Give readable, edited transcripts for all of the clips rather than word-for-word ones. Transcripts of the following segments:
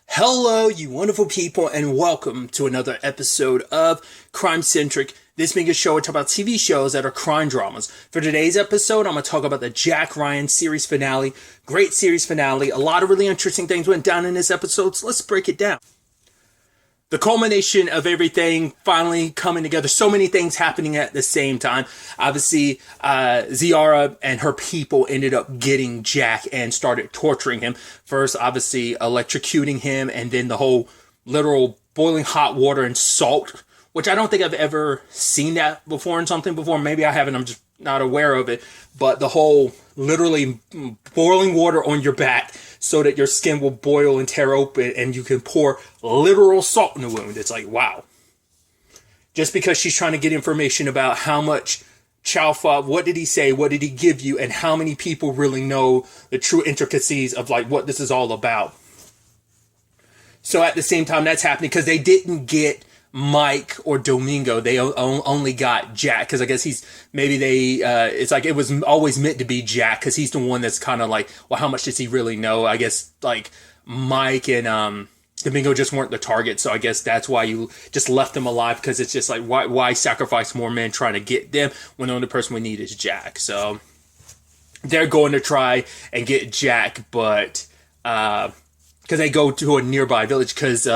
Hello, you wonderful people, and welcome to another episode of Crime Centric. This being a show we talk about TV shows that are crime dramas. For today's episode, I'm going to talk about the Jack Ryan series finale. Great series finale. A lot of really interesting things went down in this episode, so let's break it down. The culmination of everything finally coming together. So many things happening at the same time. Obviously, Ziara and her people ended up getting Jack and started torturing him. First, obviously, electrocuting him, and then the whole literal boiling hot water and salt, which I don't think I've ever seen that before in something before. Maybe I haven't, I'm just not aware of it. But the whole literally boiling water on your back so that your skin will boil and tear open and you can pour literal salt in the wound. It's like, wow. Just because she's trying to get information about how much Chaufa, what did he say, what did he give you, and how many people really know the true intricacies of like what this is all about. So at the same time, that's happening because they didn't get Mike or Domingo. They only got Jack because I guess it's like it was always meant to be Jack because he's the one that's kind of like, well, how much does he really know? I guess like Mike and Domingo just weren't the target, so I guess that's why you just left them alive, because it's just like, why sacrifice more men trying to get them when the only person we need is Jack? So they're going to try and get Jack, but because they go to a nearby village because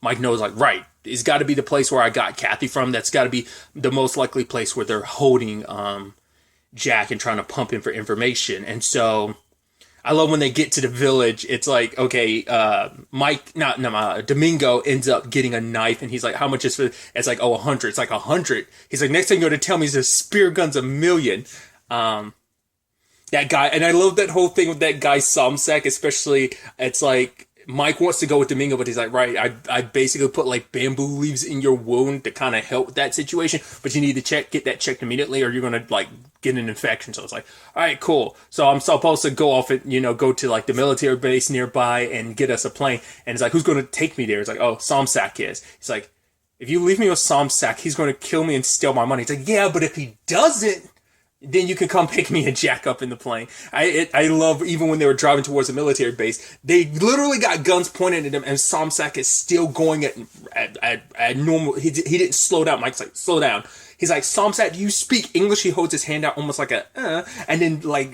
Mike knows, like, right, it's got to be the place where I got Kathy from. That's got to be the most likely place where they're holding Jack and trying to pump him for information. And so I love when they get to the village. It's like, okay, Domingo ends up getting a knife, and he's like, how much is for? It's like, oh, 100. It's like 100. He's like, next thing you're going to tell me is a spear gun's $1,000,000. That guy, and I love that whole thing with that guy Somsak, especially. It's like Mike wants to go with Domingo, but he's like, right, I basically put like bamboo leaves in your wound to kind of help with that situation, but you need to get that checked immediately or you're going to like get an infection. So it's like, all right, cool. So I'm supposed to go off and, go to like the military base nearby and get us a plane. And it's like, who's going to take me there? It's like, oh, Somsak is. He's like, if you leave me with Somsak, he's going to kill me and steal my money. It's like, yeah, but if he doesn't, then you can come pick me and Jack up in the plane. I love, even when they were driving towards the military base, they literally got guns pointed at him, and Somsak is still going at normal. He didn't slow down. Mike's like, slow down. He's like, Somsak, do you speak English? He holds his hand out almost like and then like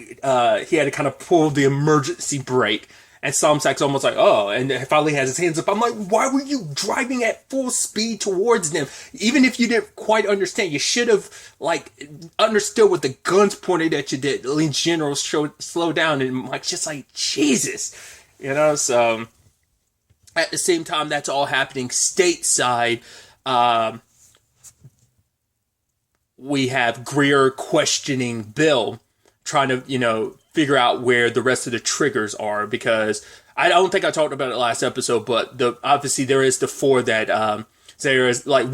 he had to kind of pull the emergency brake. And Somsak's almost like, oh, and finally has his hands up. I'm like, why were you driving at full speed towards them? Even if you didn't quite understand, you should have, like, understood what the guns pointed at you did. In general, slow down. And Mike's just like, Jesus. So at the same time, that's all happening stateside. We have Greer questioning Bill, trying to, figure out where the rest of the triggers are, because I don't think I talked about it last episode, but obviously there is the four that there is, like,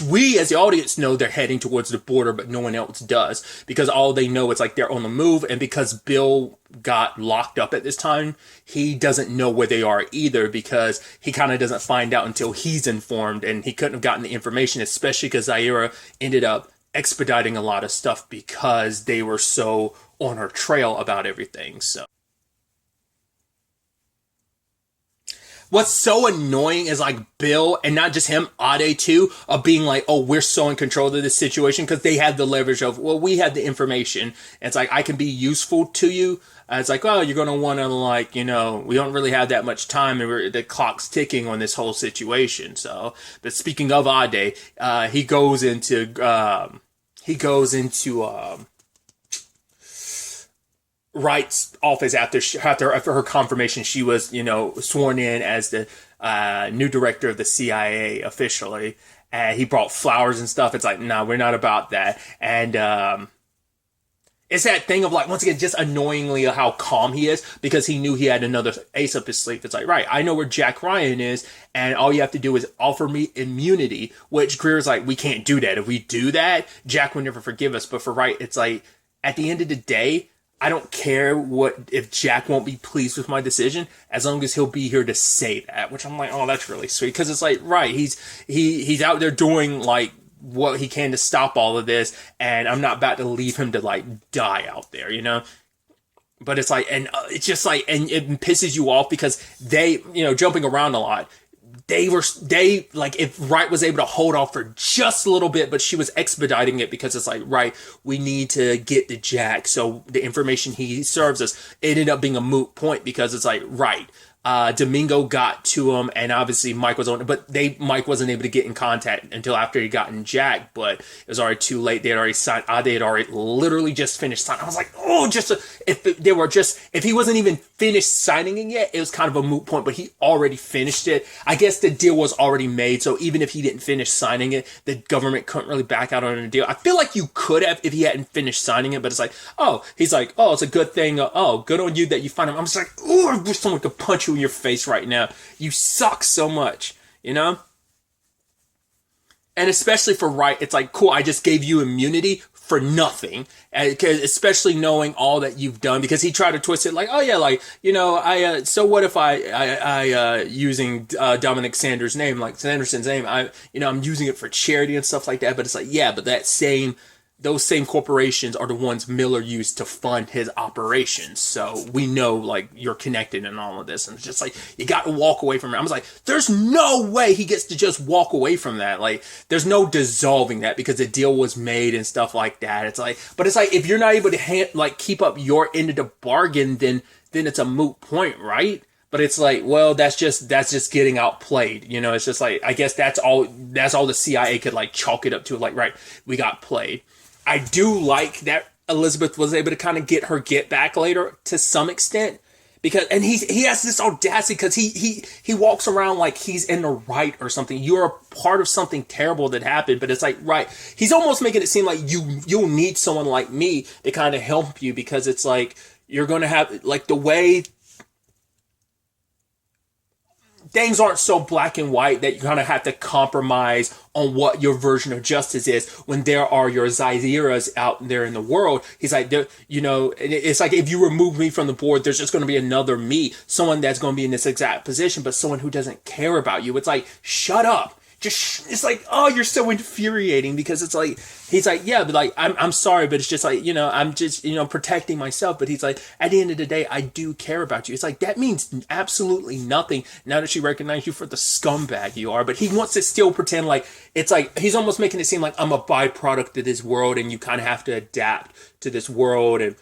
we as the audience know they're heading towards the border, but no one else does, because all they know is like they're on the move, and because Bill got locked up at this time, he doesn't know where they are either, because he kind of doesn't find out until he's informed, and he couldn't have gotten the information, especially because Zaira ended up expediting a lot of stuff because they were so on her trail about everything. So what's so annoying is like Bill, and not just him, Ade too, of being like, oh, we're so in control of this situation, because they have the leverage of, well, we have the information. It's like, I can be useful to you. It's like, oh, you're going to want to, like, we don't really have that much time, and the clock's ticking on this whole situation. So, but speaking of Ade, he goes into Wright's office after her confirmation. She was, sworn in as the new director of the CIA officially. And he brought flowers and stuff. It's like, no, we're not about that. And it's that thing of, like, once again, just annoyingly how calm he is, because he knew he had another ace up his sleeve. It's like, right, I know where Jack Ryan is, and all you have to do is offer me immunity, which Greer's like, we can't do that. If we do that, Jack will never forgive us. But for Wright, it's like, at the end of the day, I don't care if Jack won't be pleased with my decision, as long as he'll be here to say that, which I'm like, oh, that's really sweet. Because it's like, right, he's out there doing, like, what he can to stop all of this, and I'm not about to leave him to, like, die out there, But it's like, and it's just like, and it pisses you off because they, jumping around a lot. They like, if Wright was able to hold off for just a little bit, but she was expediting it because it's like, right, we need to get to Jack. So the information he serves us ended up being a moot point because it's like, right. Domingo got to him, and obviously Mike was on it, but Mike wasn't able to get in contact until after he got in Jack, but it was already too late. They had already signed. They had already literally just finished signing. I was like, oh, if he wasn't even finished signing it yet, it was kind of a moot point, but he already finished it. I guess the deal was already made, so even if he didn't finish signing it, the government couldn't really back out on a deal. I feel like you could have if he hadn't finished signing it, but it's like, he's like, it's a good thing. Good on you that you find him. I'm just like, oh, I wish someone could punch you in your face right now. You suck so much, And especially for Wright, it's like, cool, I just gave you immunity for nothing. Especially knowing all that you've done, because he tried to twist it like, oh yeah, like, so what if I using Dominic Sanders' name, like Sanderson's name, I'm using it for charity and stuff like that. But it's like, yeah, but those same corporations are the ones Miller used to fund his operations. So we know, like, you're connected in all of this. And it's just like, you got to walk away from it. I was like, there's no way he gets to just walk away from that. Like, there's no dissolving that because the deal was made and stuff like that. It's like, but it's like, if you're not able to keep up your end of the bargain, then it's a moot point, right? But it's like, well, that's just getting outplayed. It's just like, I guess that's all the CIA could like chalk it up to. Like, right, we got played. I do like that Elizabeth was able to kind of get her get back later to some extent, because, and he has this audacity because he walks around like he's in the right or something. You're a part of something terrible that happened, but it's like, right. He's almost making it seem like you'll need someone like me to kind of help you, because it's like, you're going to have like the way things aren't so black and white that you kind of have to compromise on what your version of justice is when there are your Zairas out there in the world. He's like, it's like, if you remove me from the board, there's just going to be another me, someone that's going to be in this exact position, but someone who doesn't care about you. It's like, shut up. It's like, oh, you're so infuriating, because it's like, he's like, yeah, but like, I'm sorry, but it's just like, I'm just, protecting myself. But he's like, at the end of the day, I do care about you. It's like, that means absolutely nothing now that she recognized you for the scumbag you are. But he wants to still pretend like, it's like, he's almost making it seem like I'm a byproduct of this world, and you kind of have to adapt to this world, and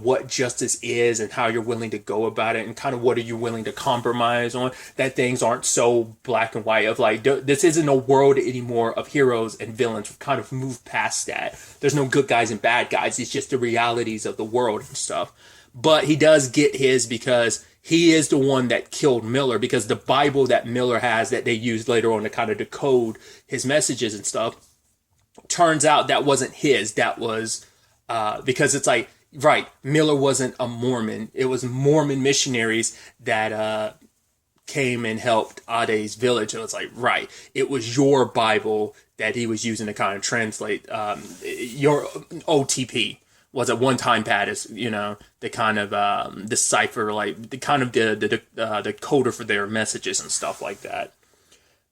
what justice is and how you're willing to go about it, and kind of what are you willing to compromise on, that things aren't so black and white of like, this isn't a world anymore of heroes and villains. We've kind of moved past that. There's no good guys and bad guys. It's just the realities of the world and stuff. But he does get his, because he is the one that killed Miller, because the Bible that Miller has that they used later on to kind of decode his messages and stuff, turns out that wasn't his. That was because it's like, right, Miller wasn't a Mormon. It was Mormon missionaries that came and helped Ade's village. And it's like, right, it was your Bible that he was using to kind of translate your OTP. Was at one time pad is, the kind of decipher, like the kind of the coder for their messages and stuff like that.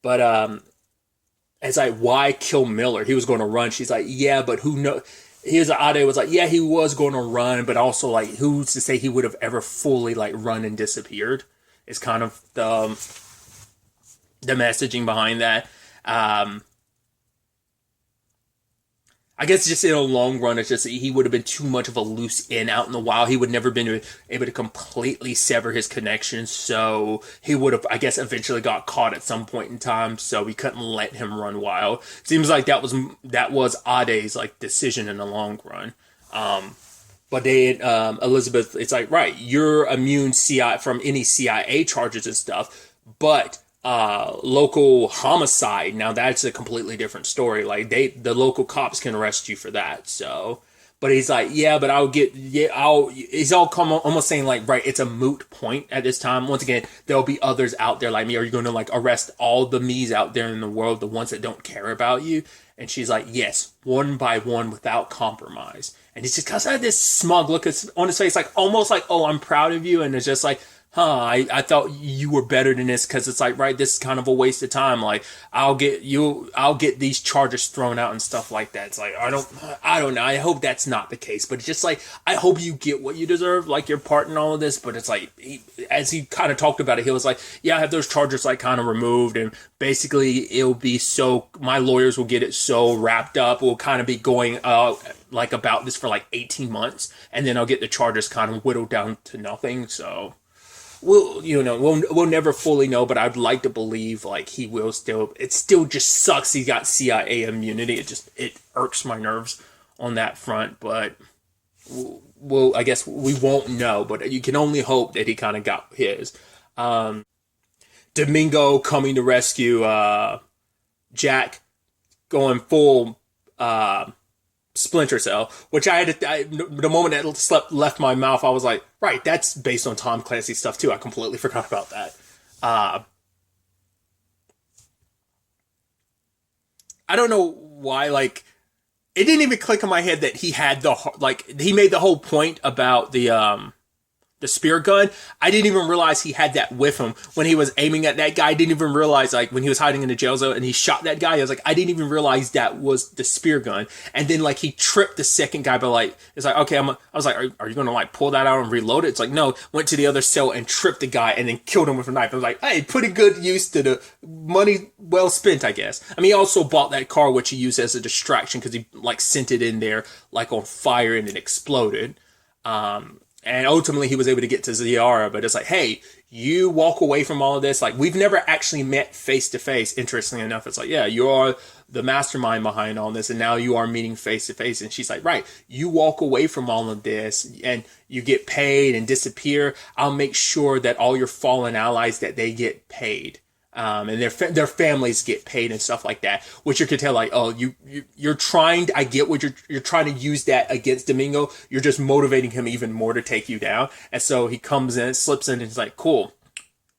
But it's like, why kill Miller? He was going to run. She's like, yeah, but who knows? Here's Ade was like, yeah, he was going to run, but also like, who's to say he would have ever fully like run and disappeared? Is kind of the messaging behind that. I guess just in a long run, it's just he would have been too much of a loose end out in the wild. He would never been able to completely sever his connections, so he would have, I guess, eventually got caught at some point in time. So we couldn't let him run wild. Seems like that was Ade's like decision in the long run. But Elizabeth, it's like, right, you're immune from any CIA charges and stuff, but local homicide, now that's a completely different story. Like the local cops can arrest you for that. So, but he's like, yeah, but he's all almost saying like, right, it's a moot point at this time. Once again, there'll be others out there like me. Are you going to like arrest all the me's out there in the world, the ones that don't care about you? And she's like, yes, one by one without compromise. And he's just kind of had this smug look on his face, like almost like, oh, I'm proud of you. And it's just like, I thought you were better than this, because it's like, right, this is kind of a waste of time. Like, I'll get these charges thrown out and stuff like that. It's like, I don't know. I hope that's not the case, but it's just like, I hope you get what you deserve, like your part in all of this. But it's like, as he kind of talked about it, he was like, yeah, I have those charges like kind of removed, and basically it'll be so, my lawyers will get it so wrapped up. We'll kind of be going like about this for like 18 months, and then I'll get the charges kind of whittled down to nothing. So we'll never fully know, but I'd like to believe like he will still. It still just sucks he got CIA immunity. It irks my nerves on that front, but I guess we won't know, but you can only hope that he kind of got his. Domingo coming to rescue Jack, going full Splinter Cell, which the moment that left my mouth, I was like, right, that's based on Tom Clancy stuff too. I completely forgot about that. I don't know why, like, it didn't even click in my head that he had he made the whole point about the spear gun. I didn't even realize he had that with him when he was aiming at that guy. I didn't even realize, like, when he was hiding in the jail zone and he shot that guy, I was like, I didn't even realize that was the spear gun. And then, like, he tripped the second guy, but, like, it's like, okay, I was like, are you gonna, like, pull that out and reload it? It's like, no, went to the other cell and tripped the guy and then killed him with a knife. I was like, hey, pretty good use to the money well spent, I guess. I mean, he also bought that car, which he used as a distraction because he, like, sent it in there, like, on fire, and it exploded. And ultimately he was able to get to Ziara, but it's like, hey, you walk away from all of this. Like, we've never actually met face to face. Interestingly enough, it's like, yeah, you are the mastermind behind all this, and now you are meeting face to face. And she's like, right, you walk away from all of this and you get paid and disappear. I'll make sure that all your fallen allies, that they get paid. And their families get paid and stuff like that, which you could tell, like, oh, you're trying to, I get what you're trying to use that against Domingo. You're just motivating him even more to take you down. And so he comes in, slips in, and he's like, cool,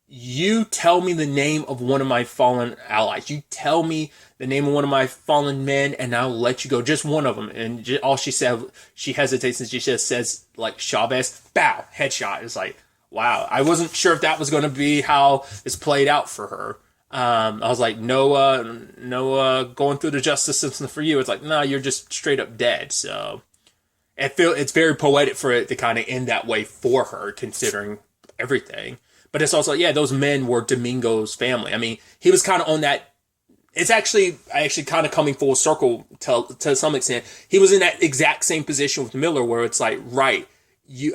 you tell me the name of one of my fallen allies. You tell me the name of one of my fallen men, and I'll let you go. Just one of them. And all she said, she hesitates, and she just says, like, Chavez, bow, headshot. It's like, wow, I wasn't sure if that was going to be how this played out for her. I was like, no, going through the justice system for you. It's like, no, you're just straight up dead. So it's very poetic for it to kind of end that way for her, considering everything. But it's also, yeah, those men were Domingo's family. I mean, he was kind of on that. It's actually kind of coming full circle to some extent. He was in that exact same position with Miller, where it's like, right, you,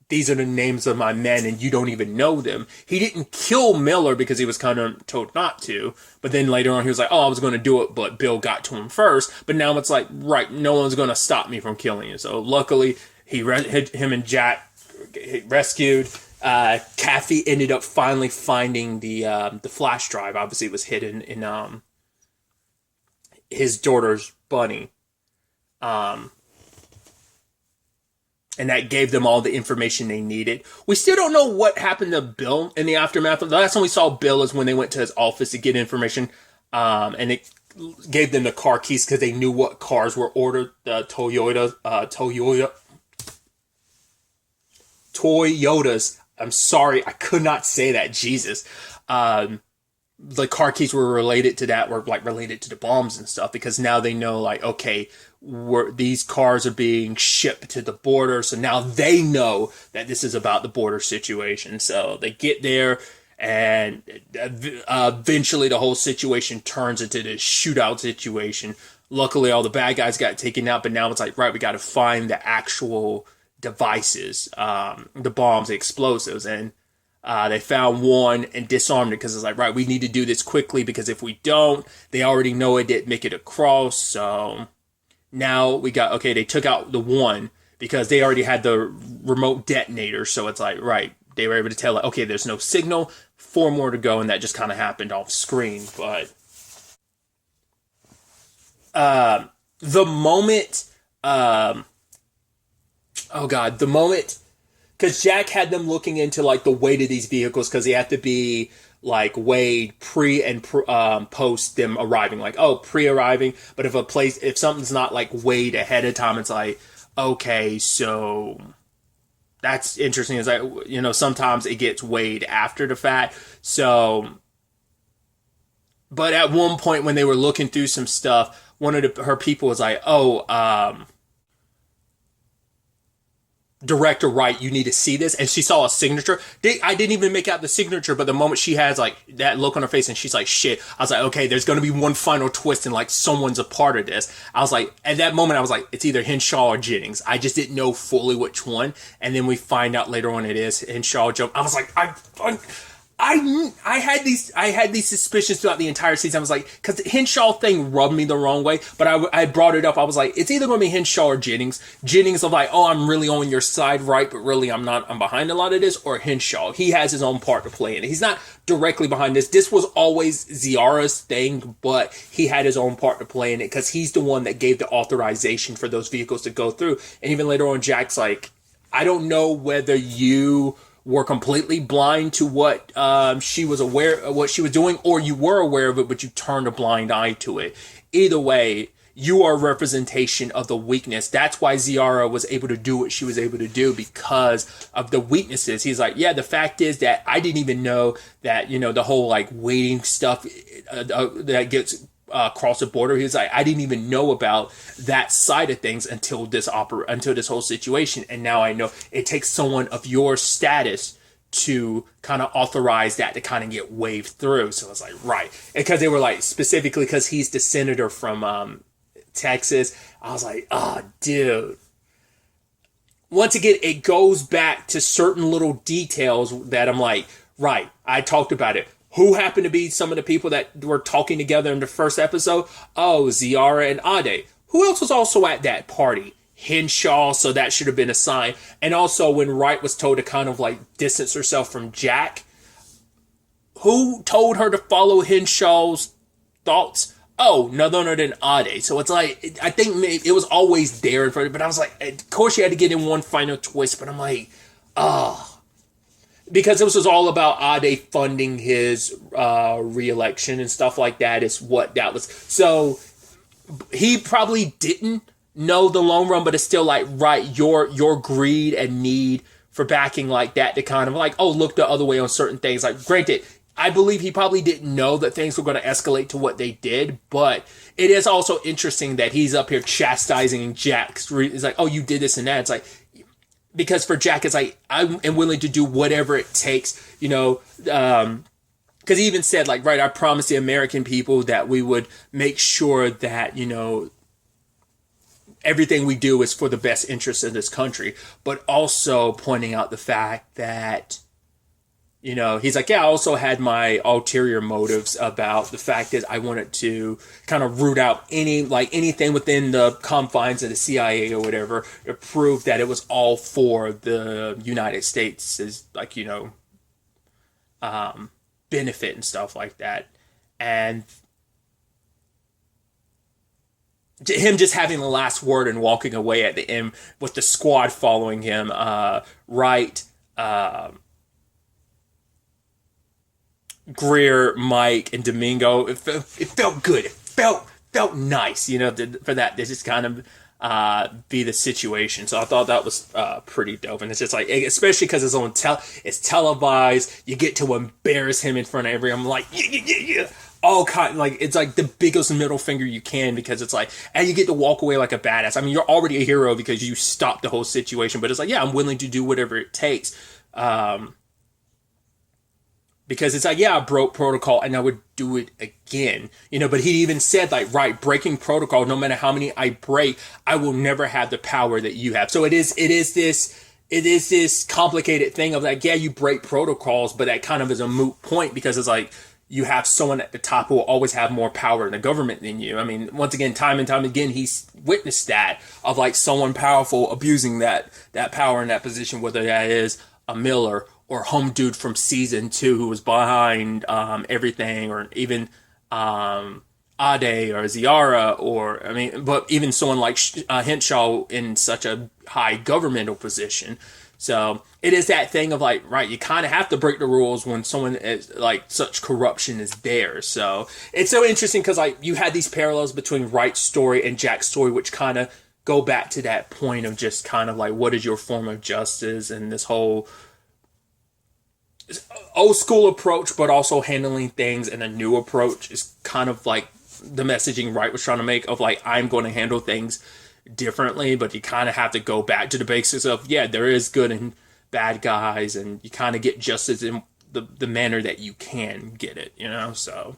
these are the names of my men, and you don't even know them. He didn't kill Miller because he was kind of told not to. But then later on, he was like, oh, I was going to do it, but Bill got to him first. But now it's like, right, no one's going to stop me from killing you. So luckily, him and Jack rescued. Kathy ended up finally finding the flash drive. Obviously, it was hidden in his daughter's bunny. And that gave them all the information they needed. We still don't know what happened to Bill in the aftermath. The last time we saw Bill is when they went to his office to get information. And it gave them the car keys because they knew what cars were ordered. The Toyotas. I'm sorry, I could not say that. Jesus. The car keys were related to that, were like related to the bombs and stuff, because now they know, like, okay, these cars are being shipped to the border, so now they know that this is about the border situation. So they get there, and eventually the whole situation turns into this shootout situation. Luckily, all the bad guys got taken out, but now it's like, right, we got to find the actual devices, the bombs, the explosives, and they found one and disarmed it, because it's like, right, we need to do this quickly, because if we don't, they already know it didn't make it across. So now we got, okay, they took out the one because they already had the remote detonator. So it's like, right, they were able to tell, like, okay, there's no signal, 4 more to go, and that just kind of happened off screen. But the moment, the moment, because Jack had them looking into, like, the weight of these vehicles, because they have to be, like, weighed pre and post them arriving. Like, oh, pre-arriving, but if something's not, like, weighed ahead of time, it's like, okay, so that's interesting. Is that, you know, sometimes it gets weighed after the fact. So, but at one point when they were looking through some stuff, one of her people was like, "Oh, director Wright, you need to see this." And she saw a signature. I didn't even make out the signature, but the moment she has like that look on her face and she's like, "Shit," I was like, okay, there's going to be one final twist and like someone's a part of this. I was like, at that moment I was like, it's either Henshaw or Jennings. I just didn't know fully which one. And then we find out later on it is Henshaw. I was like, I had these suspicions throughout the entire season. I was like, because the Henshaw thing rubbed me the wrong way, but I brought it up. I was like, it's either going to be Henshaw or Jennings. Jennings of like, oh, I'm really on your side, right? But really, I'm not. I'm behind a lot of this. Or Henshaw, he has his own part to play in it. He's not directly behind this. This was always Ziara's thing, but he had his own part to play in it because he's the one that gave the authorization for those vehicles to go through. And even later on, Jack's like, I don't know whether you were completely blind to what she was aware of, what she was doing, or you were aware of it, but you turned a blind eye to it. Either way, you are a representation of the weakness. That's why Ziara was able to do what she was able to do, because of the weaknesses. He's like, yeah, the fact is that I didn't even know that, you know, the whole like waiting stuff that gets across the border. He was like, I didn't even know about that side of things until this whole situation. And now I know it takes someone of your status to kind of authorize that to kind of get waved through. So it's like, right. Because they were like, specifically because he's the senator from Texas. I was like, oh, dude. Once again, it goes back to certain little details that I'm like, right, I talked about it. Who happened to be some of the people that were talking together in the first episode? Oh, Ziara and Ade. Who else was also at that party? Henshaw, so that should have been a sign. And also when Wright was told to kind of like distance herself from Jack, who told her to follow Henshaw's thoughts? Oh, none other than Ade. So it's like, I think maybe it was always there in front of it, but I was like, of course you had to get in one final twist, but I'm like, oh. Because this was all about Ade funding his re-election and stuff like that is what that was. So he probably didn't know the long run, but it's still like, right, your greed and need for backing like that to kind of like, oh, look the other way on certain things. Like, granted, I believe he probably didn't know that things were going to escalate to what they did, but it is also interesting that he's up here chastising Jack's. It's like, oh, you did this and that. It's like, because for Jack, it's like, I am willing to do whatever it takes, you know, because he even said, like, right, I promised the American people that we would make sure that, you know, everything we do is for the best interest of this country, but also pointing out the fact that, you know, he's like, yeah, I also had my ulterior motives about the fact that I wanted to kind of root out anything within the confines of the CIA or whatever to prove that it was all for the United States, is like, you know, benefit and stuff like that. And him just having the last word and walking away at the end with the squad following him, right, Greer, Mike, and Domingo. It felt good. It felt nice, you know, for that to just kind of be the situation. So I thought that was pretty dope. And it's just like, especially because it's it's televised. You get to embarrass him in front of everyone. I'm like, yeah. All kind, like, it's like the biggest middle finger you can, because it's like, and you get to walk away like a badass. I mean, you're already a hero because you stopped the whole situation, but it's like, yeah, I'm willing to do whatever it takes. Because it's like, yeah, I broke protocol and I would do it again, you know, but he even said, like, right, breaking protocol, no matter how many I break, I will never have the power that you have. So it is this complicated thing of like, yeah, you break protocols, but that kind of is a moot point, because it's like, you have someone at the top who will always have more power in the government than you. I mean, once again, time and time again, he's witnessed that, of like someone powerful abusing that power in that position, whether that is a Miller or home dude from season 2 who was behind everything, or even Ade or Ziara, or, I mean, but even someone like Henshaw in such a high governmental position. So it is that thing of like, right, you kind of have to break the rules when someone is like such corruption is there. So it's so interesting because like you had these parallels between Wright's story and Jack's story, which kind of go back to that point of just kind of like, what is your form of justice, and this whole old school approach, but also handling things in a new approach is kind of like the messaging Wright was trying to make of like, I'm going to handle things differently, but you kind of have to go back to the basics of, yeah, there is good and bad guys, and you kind of get justice in the manner that you can get it, you know, so.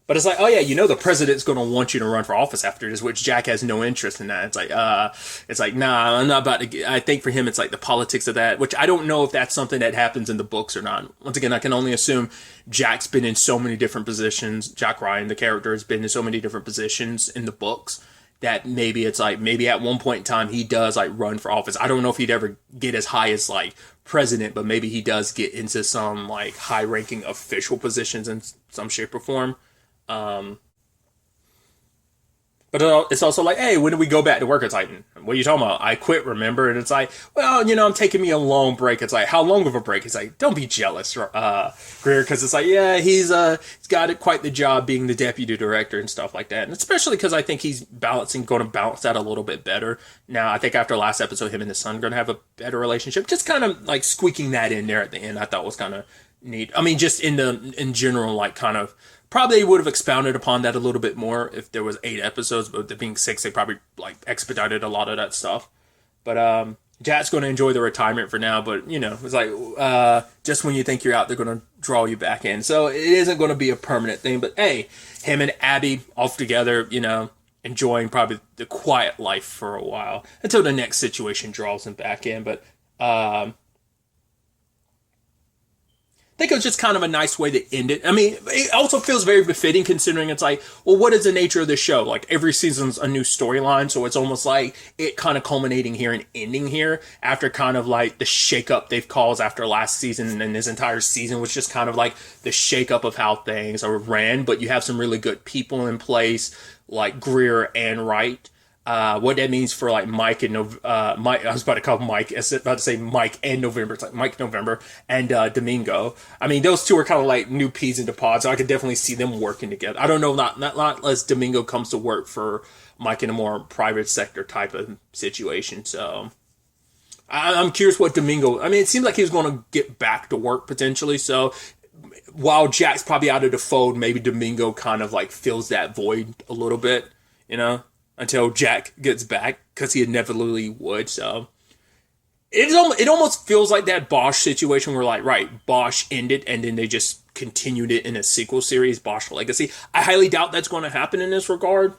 But it's like, oh yeah, you know the president's going to want you to run for office after this, which Jack has no interest in that. It's like, nah, I'm not about to get, I think for him it's like the politics of that, which I don't know if that's something that happens in the books or not. Once again, I can only assume Jack's been in so many different positions. Jack Ryan, the character, has been in so many different positions in the books that maybe it's like, maybe at one point in time he does like run for office. I don't know if he'd ever get as high as like president, but maybe he does get into some like high ranking official positions in some shape or form. But it's also like, hey, when do we go back to work? It's like, what are you talking about? I quit, remember? And it's like, well, you know, I'm taking me a long break. It's like, how long of a break? It's like, don't be jealous, Greer, because it's like, yeah, he's got it quite the job being the deputy director and stuff like that. And especially because I think he's going to balance that a little bit better. Now, I think after last episode, him and his son are going to have a better relationship. Just kind of like squeaking that in there at the end, I thought was kind of neat. I mean, just in general, like kind of, probably would have expounded upon that a little bit more if there was 8 episodes, but there being 6, they probably like expedited a lot of that stuff. But Jack's going to enjoy the retirement for now, but you know, it's like just when you think you're out, they're going to draw you back in. So it isn't going to be a permanent thing. But hey, him and Abby off together, you know, enjoying probably the quiet life for a while until the next situation draws them back in. But I think it was just kind of a nice way to end it. I mean, it also feels very befitting considering it's like, well, what is the nature of the show? Like, every season's a new storyline, so it's almost like it kind of culminating here and ending here after kind of like the shakeup they've caused after last season, and this entire season was just kind of like the shakeup of how things are ran, but you have some really good people in place, like Greer and Wright. What that means for like Mike and Mike, I was about to call Mike, I was about to say Mike and November. It's like Mike November and Domingo. I mean, those two are kind of like new peas in the pod, so I could definitely see them working together. I don't know, not unless Domingo comes to work for Mike in a more private sector type of situation. So I'm curious what Domingo. I mean, it seems like he was going to get back to work potentially. So while Jack's probably out of the fold, maybe Domingo kind of like fills that void a little bit, you know, until Jack gets back, because he inevitably would. So it almost feels like that Bosch situation where, like, right, Bosch ended and then they just continued it in a sequel series, Bosch Legacy. I highly doubt that's going to happen in this regard.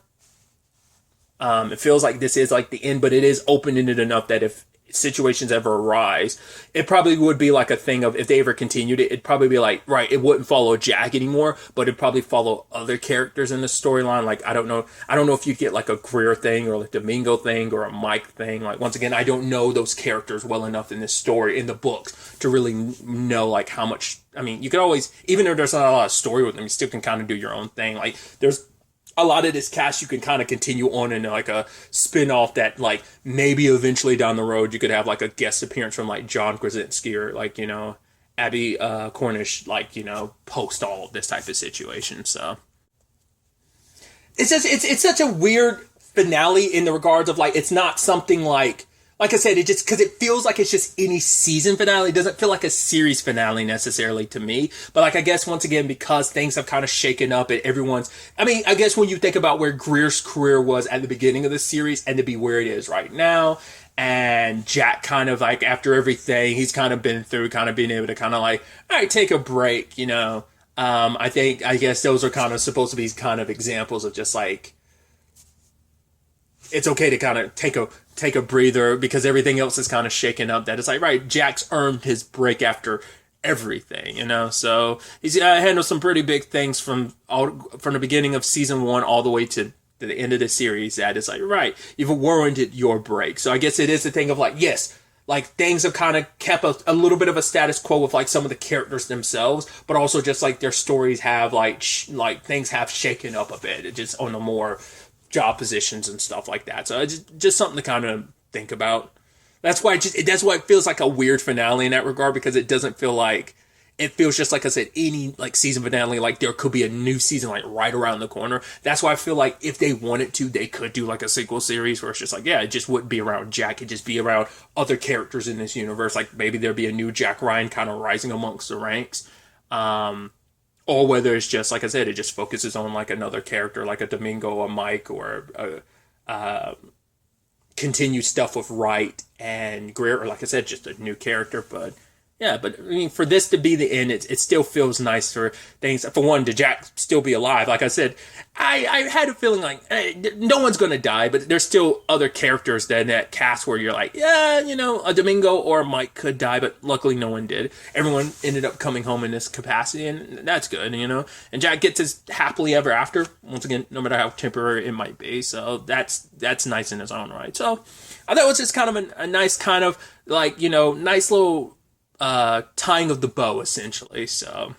It feels like this is like the end, but it is open-ended enough that if situations ever arise, it probably would be like a thing of, if they ever continued it, it'd probably be like, right, it wouldn't follow Jack anymore, but it'd probably follow other characters in the storyline. Like, I don't know if you get like a Greer thing or like Domingo thing or a Mike thing. Like, once again, I don't know those characters well enough in this story, in the books, to really know like how much. I mean, you could always, even if there's not a lot of story with them, you still can kind of do your own thing. Like, there's a lot of this cast you can kind of continue on in like a spin-off that like maybe eventually down the road you could have like a guest appearance from like John Krasinski or like, you know, Abby Cornish, like, you know, post all of this type of situation. So it's just, it's such a weird finale in the regards of like, it's not something like I said, it just, because it feels like it's just any season finale. It doesn't feel like a series finale necessarily to me. But like, I guess once again, because things have kind of shaken up and everyone's, I mean, I guess when you think about where Greer's career was at the beginning of the series and to be where it is right now, and Jack kind of like, after everything he's kind of been through, kind of being able to kind of like, all right, take a break, you know. I guess those are kind of supposed to be kind of examples of just like, it's okay to kind of take a breather because everything else is kind of shaken up. That it's like, right, Jack's earned his break after everything, you know. So he's handled some pretty big things from the beginning of season 1 all the way to the end of the series. That it's like, right, you've warranted your break. So I guess it is a thing of like, yes, like things have kind of kept a little bit of a status quo with like some of the characters themselves, but also just like their stories have like things have shaken up a bit. It just on a more job positions and stuff like that. So it's just something to kind of think about. That's why it feels like a weird finale in that regard, because it doesn't feel like it feels just like I said, any like season finale, like there could be a new season like right around the corner. That's why I feel like if they wanted to, they could do like a sequel series where it's just like, yeah, it just wouldn't be around Jack, it'd just be around other characters in this universe. Like maybe there'd be a new Jack Ryan kind of rising amongst the ranks. Or whether it's just, like I said, it just focuses on like another character, like a Domingo, a Mike, or continued stuff with Wright and Greer, or like I said, just a new character. But yeah, but I mean, for this to be the end, it still feels nice for things. For one, to Jack still be alive. Like I said, I had a feeling like no one's going to die, but there's still other characters that cast where you're like, yeah, you know, a Domingo or a Mike could die, but luckily no one did. Everyone ended up coming home in this capacity, and that's good, you know. And Jack gets his happily ever after, once again, no matter how temporary it might be. So that's nice in its own right. So I thought it was just kind of a nice kind of like, you know, nice little tying of the bow, essentially. So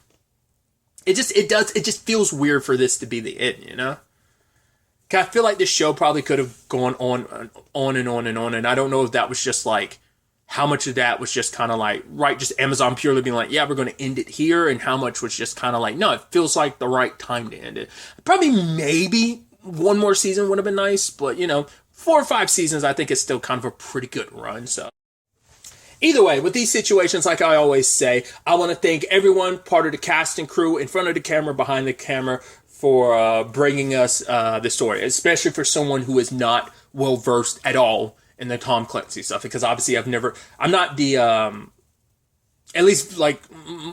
it just feels weird for this to be the end, you know? I feel like this show probably could have gone on and on and on, and I don't know if that was just like, how much of that was just kind of like, right, just Amazon purely being like, yeah, we're going to end it here, and how much was just kind of like, no, it feels like the right time to end it. Probably maybe one more season would have been nice, but, you know, 4 or 5 seasons, I think is still kind of a pretty good run, so. Either way, with these situations, like I always say, I want to thank everyone, part of the cast and crew, in front of the camera, behind the camera, for bringing us the story, especially for someone who is not well-versed at all in the Tom Clancy stuff, because obviously I'm not the, at least, like,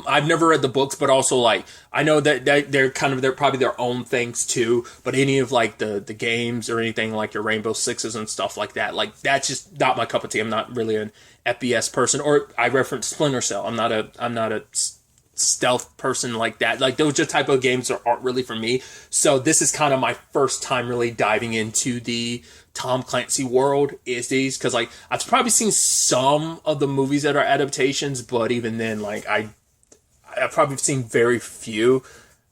I've never read the books, but also, like, I know that they're probably their own things, too, but any of, like, the games or anything like your Rainbow Sixes and stuff like that, that's just not my cup of tea. I'm not really an FPS person, or I reference Splinter Cell. I'm not a stealth person like that. Like, those are type of games that aren't really for me, so this is kind of my first time really diving into the Tom Clancy world is these, because like I've probably seen some of the movies that are adaptations, but even then, like I've probably seen very few,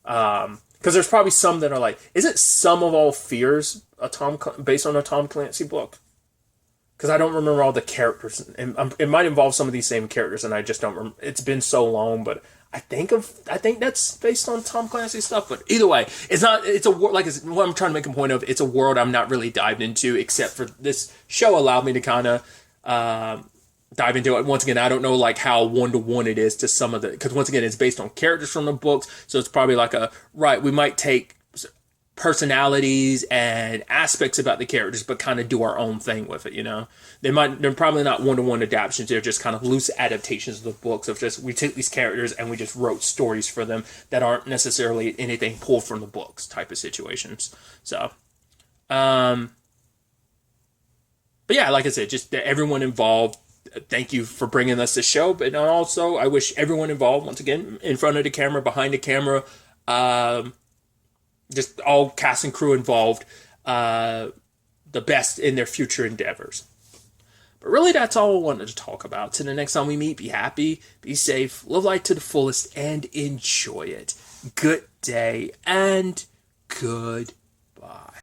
because there's probably some that are like, isn't Sum of All Fears based on a Tom Clancy book? Because I don't remember all the characters, and it might involve some of these same characters, and I just don't remember. It's been so long, but I think that's based on Tom Clancy stuff. But either way, it's a like what I'm trying to make a point of. It's a world I'm not really dived into, except for this show allowed me to kind of dive into it. Once again, I don't know like how 1-to-1 it is to some of the, because once again, it's based on characters from the books, so it's probably like we might take personalities and aspects about the characters, but kind of do our own thing with it, you know? They're probably not 1-to-1 adaptations. They're just kind of loose adaptations of the books of just, we took these characters and we just wrote stories for them that aren't necessarily anything pulled from the books type of situations. So, but yeah, like I said, just everyone involved, thank you for bringing us this show, but also I wish everyone involved, once again, in front of the camera, behind the camera, just all cast and crew involved, the best in their future endeavors. But really, that's all I wanted to talk about. Till the next time we meet, be happy, be safe, live life to the fullest, and enjoy it. Good day, and goodbye.